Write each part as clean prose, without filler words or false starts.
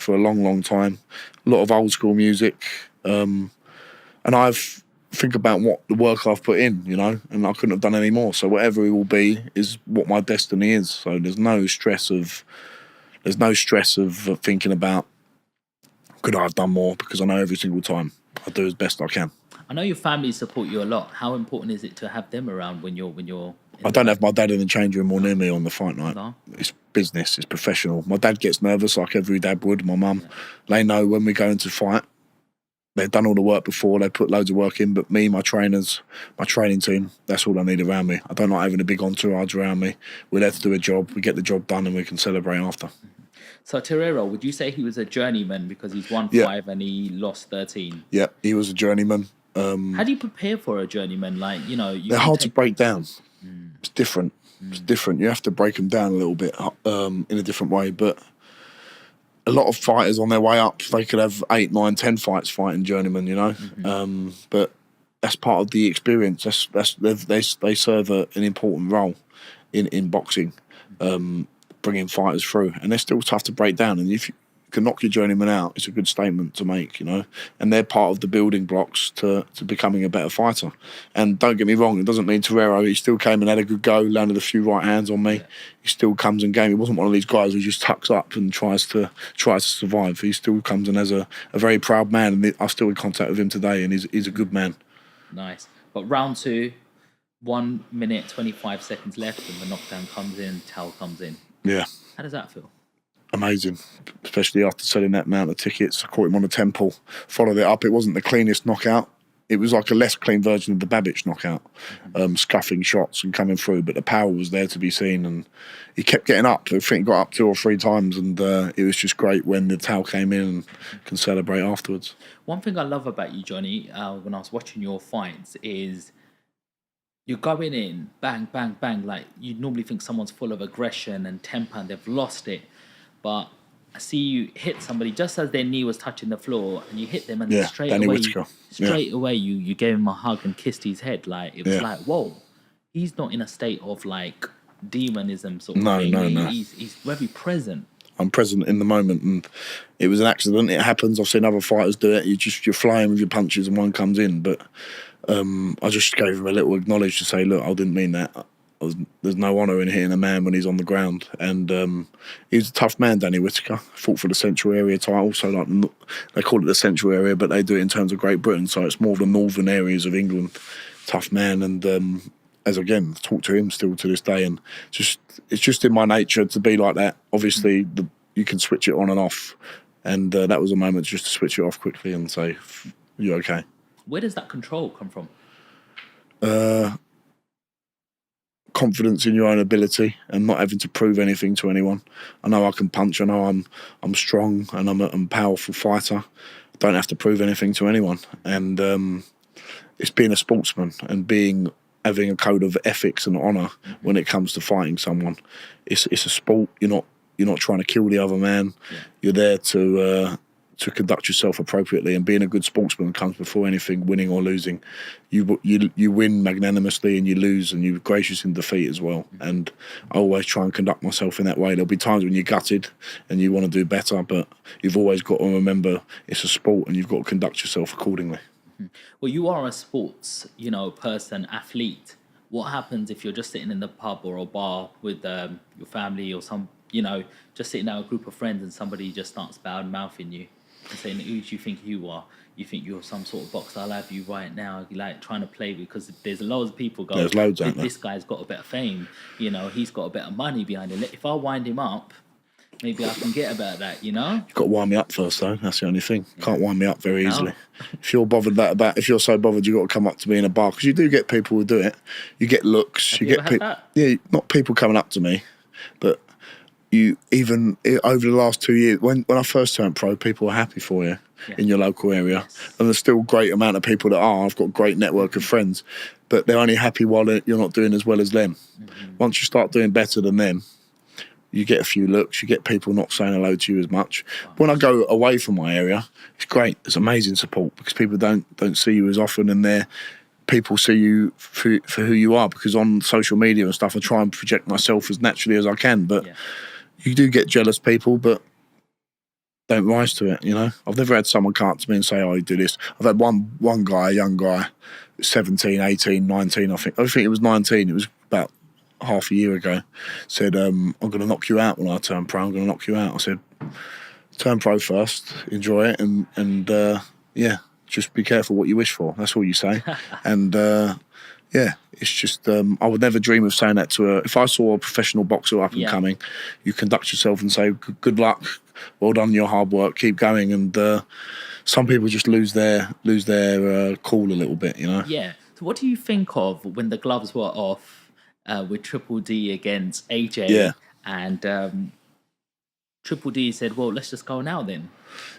for a long, long time. A lot of old school music. And I've think about what the work I've put in, you know, and I couldn't have done any more. So whatever it will be is what my destiny is. So there's no stress of thinking about could I have done more, because I know every single time I do as best I can. I know your family support you a lot. How important is it to have them around when you're I don't have my dad in the change room or near me on the fight night. No. It's business, it's professional. My dad gets nervous like every dad would, my mum. They know when we go into fight, they've done all the work before, they put loads of work in, but me, my trainers, my training team, that's all I need around me. I don't like having a big entourage around me. We're there to do a job, we get the job done and we can celebrate after. So Terrero, would you say he was a journeyman because he's won 5 and he lost 13? Yeah, he was a journeyman. How do you prepare for a journeyman? Like, you know, they're hard to break down. It's different. It's different. You have to break them down a little bit in a different way. But a lot of fighters on their way up, they could have 8, 9, 10 fights fighting journeyman, you know. But that's part of the experience. They serve an important role in boxing, bringing fighters through, and they're still tough to break down. And if you can knock your journeyman out, it's a good statement to make, you know. And they're part of the building blocks to becoming a better fighter. And don't get me wrong, it doesn't mean Terrero, he still came and had a good go, landed a few right hands on me. Yeah. He still comes and game. He wasn't one of these guys who just tucks up and tries to survive. He still comes and has a very proud man, and I'm still in contact with him today, and he's a good man. Nice. But round 2, 1 minute 25 seconds left, and the knockdown comes in, Towel comes in. Yeah. How does that feel? Amazing, especially after selling that amount of tickets. I caught him on the temple, followed it up. It wasn't the cleanest knockout. It was like a less clean version of the Babic knockout, scuffing shots and coming through, but the power was there to be seen, and he kept getting up. I think he got up 2 or 3 times, and it was just great when the towel came in and can celebrate afterwards. One thing I love about you, Johnny, when I was watching your fights is you're going in, bang, bang, bang, like you normally think someone's full of aggression and temper and they've lost it. But I see you hit somebody just as their knee was touching the floor, and you hit them, and straight away you gave him a hug and kissed his head. Like it was like, whoa, he's not in a state of like demonism sort of thing. No. He's very present. I'm present in the moment, and it was an accident. It happens. I've seen other fighters do it. You're flying with your punches, and one comes in. But I just gave him a little acknowledge to say, look, I didn't mean that. There's no honour in hitting a man when he's on the ground, and he's a tough man, Danny Whitaker. Fought for the Central Area title, so like they call it the Central Area, but they do it in terms of Great Britain, so it's more the northern areas of England. Tough man, and as again, talk to him still to this day, and it's just in my nature to be like that. Obviously, you can switch it on and off, and that was a moment just to switch it off quickly and say, "You okay?" Where does that control come from? Confidence in your own ability and not having to prove anything to anyone. I know I can punch. I know I'm strong and I'm a powerful fighter. I don't have to prove anything to anyone. And it's being a sportsman and having a code of ethics and honour when it comes to fighting someone. It's a sport. You're not trying to kill the other man. Yeah. You're there to conduct yourself appropriately, and being a good sportsman comes before anything, winning or losing. You win magnanimously and you lose, and you're gracious in defeat as well. And I always try and conduct myself in that way. There'll be times when you're gutted and you want to do better, but you've always got to remember it's a sport and you've got to conduct yourself accordingly. Well, you are a sports, person, athlete. What happens if you're just sitting in the pub or a bar with your family or just sitting down with a group of friends and somebody just starts bad-mouthing you and saying, who do you think you are? You think you're some sort of boxer? I'll have you right now. Like trying to play with, because there's loads of people going, there's loads out there. This guy's got a bit of fame. He's got a bit of money behind him. If I wind him up, maybe I can get about that, You've got to wind me up first, though. That's the only thing. Yeah. Can't wind me up very easily. If you're if you're so bothered, you've got to come up to me in a bar, because you do get people who do it. You get looks. Have you ever had that? Yeah, not people coming up to me, but you, even over the last 2 years, when I first turned pro, people were happy for you in your local area. Yes. And there's still a great amount of people that are. I've got a great network of friends, but they're only happy while you're not doing as well as them. Mm-hmm. Once you start doing better than them, you get a few looks, you get people not saying hello to you as much. When I go away from my area, it's great. It's amazing support, because people don't see you as often, and people see you for who you are, because on social media and stuff, I try and project myself as naturally as I can, but you do get jealous people, but don't rise to it. You know, I've never had someone come up to me and say, "Oh, you do this." I've had one guy, a young guy, 17, 18, 19. I think it was 19. It was about half a year ago. Said, "I'm going to knock you out when I turn pro. I'm going to knock you out." I said, "Turn pro first, enjoy it, and yeah, just be careful what you wish for. That's all you say." And yeah, it's just I would never dream of saying that to if I saw a professional boxer up and coming, you conduct yourself and say, "Good luck, well done, your hard work, keep going." And some people just lose their cool a little bit, you know. Yeah. So what do you think of when the gloves were off with Triple D against AJ? Yeah. And Triple D said, "Well, let's just go now then."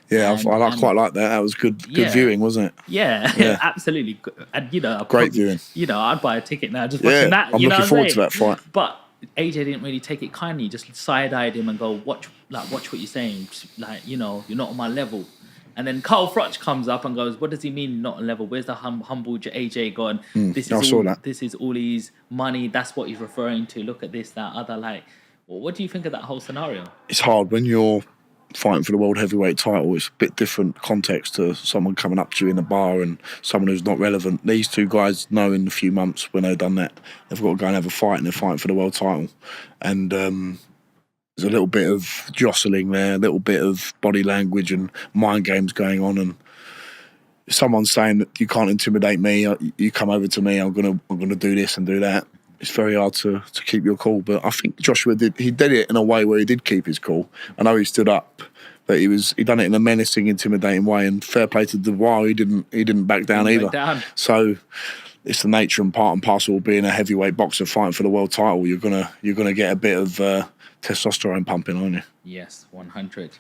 Yeah, I quite like that. That was good viewing, wasn't it? Yeah, absolutely. And great viewing. I'd buy a ticket now just watching that. I'm looking forward to that fight. But AJ didn't really take it kindly. Just side-eyed him and go, watch what you're saying. Like, you're not on my level. And then Carl Froch comes up and goes, "What does he mean not on level? Where's the humble AJ gone? This is all his money. That's what he's referring to. Look at this, that, other." Like, well, what do you think of that whole scenario? It's hard when you're fighting for the world heavyweight title. It's a bit different context to someone coming up to you in a bar and someone who's not relevant. These two guys know in a few months when they've done that, they've got to go and have a fight, and they're fighting for the world title. And there's a little bit of jostling there, a little bit of body language and mind games going on. And someone's saying that you can't intimidate me. You come over to me. I'm gonna do this and do that. It's very hard to keep your cool. But I think Joshua did it in a way where he did keep his cool. I know he stood up, but he done it in a menacing, intimidating way. And fair play to Dubois, he didn't back down either. So it's the nature and part and parcel of being a heavyweight boxer fighting for the world title. You're gonna get a bit of testosterone pumping, aren't you? Yes, 100.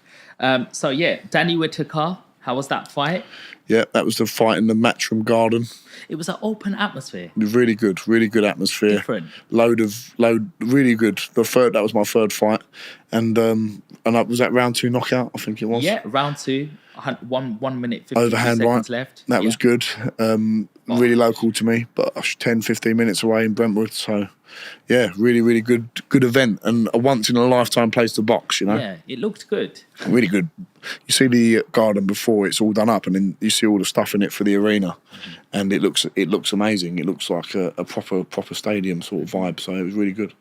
So yeah, Danny Whitaker. How was that fight? Yeah, that was the fight in the Matchroom Garden. It was an open atmosphere. Really good atmosphere. Different. Really good. That was my third fight, and that was that round 2 knockout, I think it was. Yeah, round 2, 1 minute 50 overhand seconds right. left. That was good. Really local to me, but 10, 15 minutes away in Brentwood. So yeah, really good event, and a once in a lifetime place to box. You know. Yeah, it looked good. Really good. You see the garden before it's all done up, and then you see all the stuff in it for the arena, and it looks amazing. It looks like a proper stadium sort of vibe. So it was really good.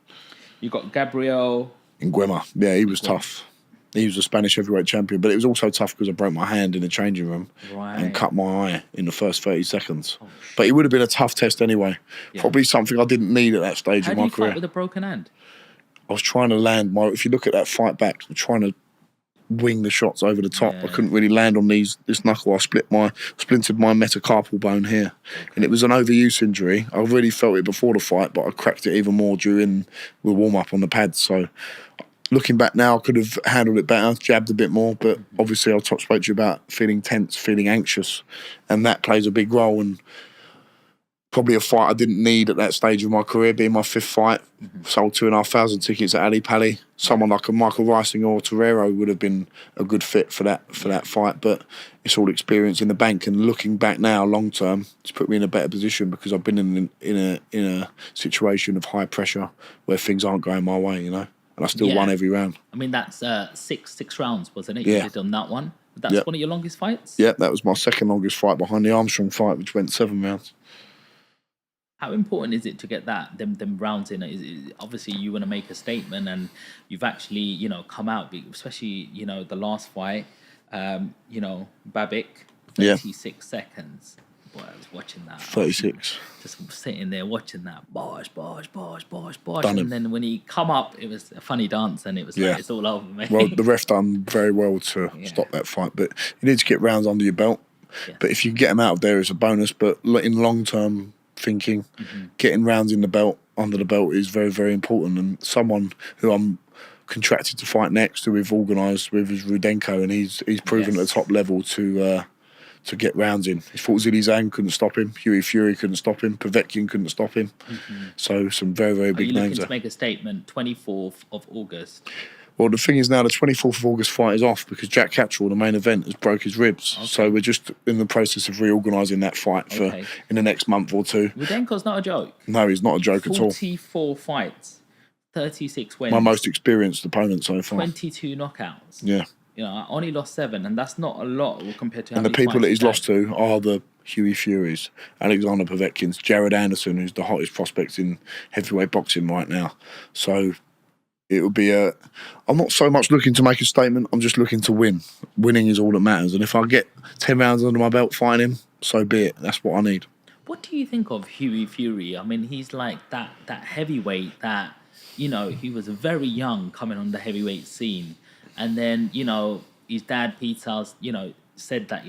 You got Gabriel Garcia. Yeah, he was tough. He was a Spanish heavyweight champion, but it was also tough because I broke my hand in the changing room and cut my eye in the first 30 seconds. Oh, but it would have been a tough test anyway. Yeah. Probably something I didn't need at that stage of my career. How do you fight with a broken hand? I was trying to land if you look at that fight back, I'm trying to wing the shots over the top. I couldn't really land on this knuckle. I splintered my metacarpal bone here. Okay. And it was an overuse injury. I really felt it before the fight, but I cracked it even more during the warm-up on the pads. So looking back now, I could have handled it better, jabbed a bit more, but obviously I spoke to you about feeling tense, feeling anxious, and that plays a big role. And probably a fight I didn't need at that stage of my career, being my 5th fight. Sold 2,500 tickets at Ali Pali. Someone like a Michael Rising or Torero would have been a good fit for that fight, but it's all experience in the bank. And looking back now, long term, it's put me in a better position because I've been in a situation of high pressure where things aren't going my way, you know. And I still won every round. I mean, that's six rounds, wasn't it? Yeah. You did on that one. That's one of your longest fights? Yeah, that was my second longest fight behind the Armstrong fight, which went 7 rounds. How important is it to get them rounds in? Obviously, you want to make a statement, and you've actually, come out, especially, the last fight, Babik, 36 seconds. Boy, I was watching that. 36. Just sitting there watching that. Bosh. Done him. And then when he come up, it was a funny dance, and it was like, it's all over, mate. Well, the ref done very well to stop that fight, but you need to get rounds under your belt. Yeah. But if you get them out of there, it's a bonus. But in long-term thinking, getting rounds under the belt is very, very important. And someone who I'm contracted to fight next, who we've organised with, is Rudenko, and he's proven at the top level to get rounds in. He fought Zili Zhang, couldn't stop him. Huey Fury couldn't stop him. Povetkin couldn't stop him. So some very, very big names. Are you looking to make a statement 24th of August? Well, the thing is now the 24th of August fight is off because Jack Catchell, the main event, has broke his ribs. Okay. So we're just in the process of reorganising that fight for in the next month or 2. Rudenko's not a joke. No, he's not a joke at all. 44 fights, 36 wins. My most experienced opponent so far. 22 knockouts. Yeah. You know, I only lost 7, and that's not a lot compared to how And the many people fights that he's had. lost to are the Huey Furies, Alexander Povetkin's, Jared Anderson, who's the hottest prospect in heavyweight boxing right now. So it would be I'm not so much looking to make a statement. I'm just looking to win. Winning is all that matters. And if I get 10 rounds under my belt fighting him, so be it. That's what I need. What do you think of Huey Fury? I mean, he's like that heavyweight that, you know, he was very young coming on the heavyweight scene. And then, you know, his dad, Pete Sals, you know, said that he had